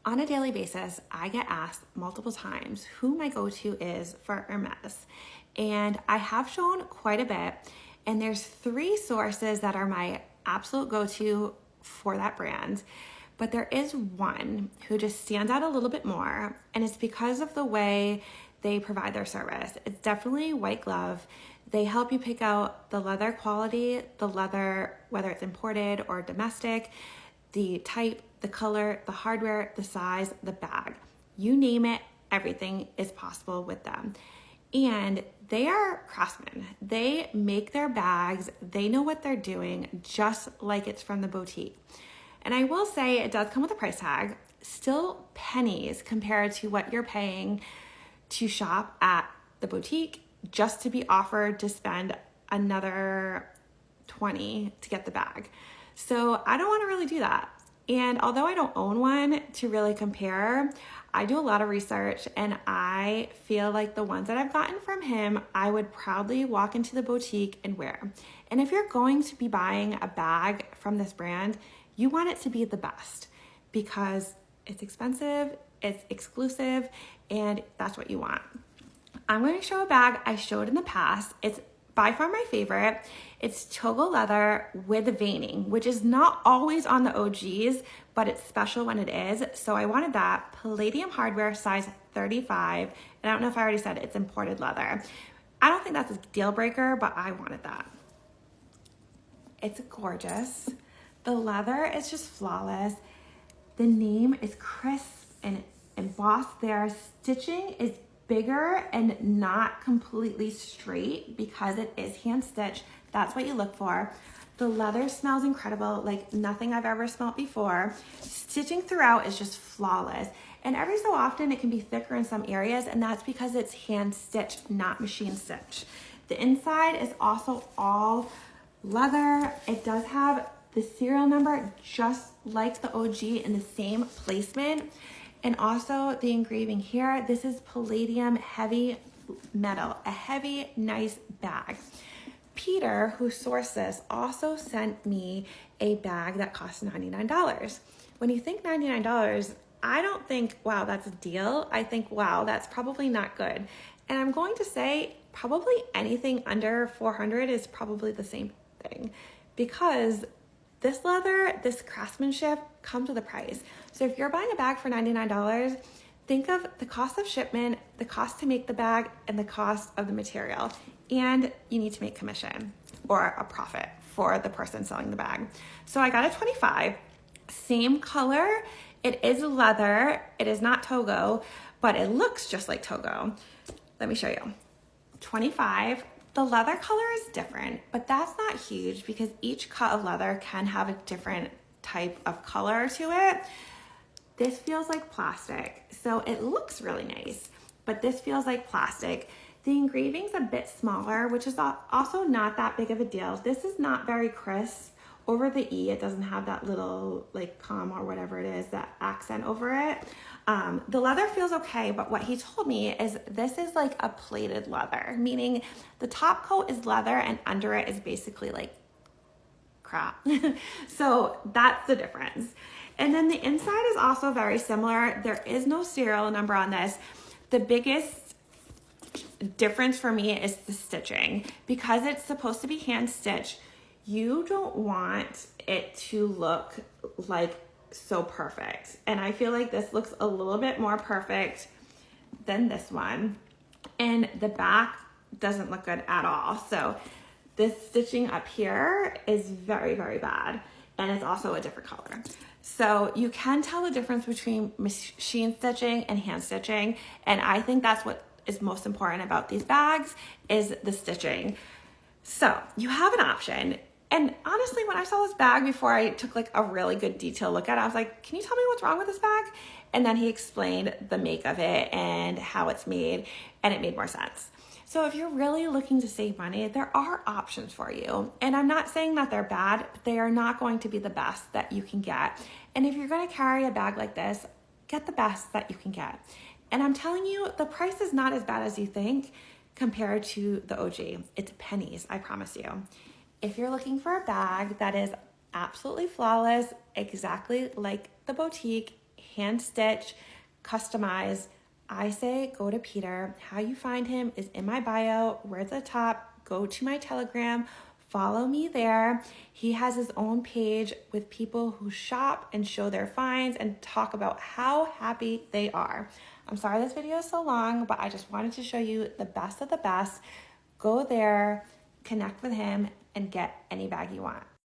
On a daily basis, I get asked multiple times who my go-to is for Hermès. And I have shown quite a bit. And there's 3 sources that are my absolute go-to for that brand. But there is one who just stands out a little bit more. And it's because of the way they provide their service. It's definitely white glove. They help you pick out the leather quality, the leather, whether it's imported or domestic, the type, the color, the hardware, the size, the bag. You name it, everything is possible with them. And they are craftsmen. They make their bags. They know what they're doing, just like it's from the boutique. And I will say it does come with a price tag, still pennies compared to what you're paying to shop at the boutique, just to be offered to spend another $20 to get the bag. So I don't want to really do that. And although I don't own one to really compare, I do a lot of research, and I feel like the ones that I've gotten from him, I would proudly walk into the boutique and wear. And if you're going to be buying a bag from this brand, you want it to be the best because it's expensive, it's exclusive, and that's what you want. I'm going to show a bag I showed in the past. It's by far my favorite. It's Togo leather with veining, which is not always on the OGs, but it's special when it is. So I wanted that. Palladium hardware, size 35. And I don't know if I already said it's imported leather. I don't think that's a deal breaker, but I wanted that. It's gorgeous. The leather is just flawless. The name is crisp and embossed there. Stitching is bigger and not completely straight because it is hand stitched. That's what you look for. The leather smells incredible, like nothing I've ever smelled before. Stitching throughout is just flawless. And every so often it can be thicker in some areas, and that's because it's hand stitched, not machine stitched. The inside is also all leather. It does have the serial number just like the OG in the same placement. And also the engraving here, this is palladium heavy metal, a heavy, nice bag. Peter, who sourced this, also sent me a bag that cost $99. When you think $99, I don't think, wow, that's a deal. I think, wow, that's probably not good. And I'm going to say probably anything under $400 is probably the same thing because this leather, this craftsmanship comes with a price. So if you're buying a bag for $99, think of the cost of shipment, the cost to make the bag, and the cost of the material. And you need to make commission or a profit for the person selling the bag. So I got a 25, same color. It is leather. It is not Togo, but it looks just like Togo. Let me show you. 25. The leather color is different, but that's not huge because each cut of leather can have a different type of color to it. This feels like plastic, so it looks really nice, but this feels like plastic. The engraving's a bit smaller, which is also not that big of a deal. This is not very crisp. Over the E, it doesn't have that little like comma or whatever it is, that accent over it. The leather feels okay, but what he told me is this is like a plated leather, meaning the top coat is leather and under it is basically like crap. So that's the difference. And then the inside is also very similar. There is no serial number on this. The biggest difference for me is the stitching. Because it's supposed to be hand stitched, you don't want it to look like so perfect. And I feel like this looks a little bit more perfect than this one. And the back doesn't look good at all. So this stitching up here is very, very bad. And it's also a different color. So you can tell the difference between machine stitching and hand stitching. And I think that's what is most important about these bags is the stitching. So you have an option. And honestly, when I saw this bag before I took like a really good detailed look at it, I was like, can you tell me what's wrong with this bag? And then he explained the make of it and how it's made, and it made more sense. So if you're really looking to save money, there are options for you. And I'm not saying that they're bad, but they are not going to be the best that you can get. And if you're going to carry a bag like this, get the best that you can get. And I'm telling you, the price is not as bad as you think compared to the OG. It's pennies, I promise you. If you're looking for a bag that is absolutely flawless, exactly like the boutique, hand stitch, customized. I say go to Peter. How you find him is in my bio, right at the top. Go to my Telegram, follow me there. He has his own page with people who shop and show their finds and talk about how happy they are. I'm sorry this video is so long, but I just wanted to show you the best of the best. Go there, connect with him, and get any bag you want.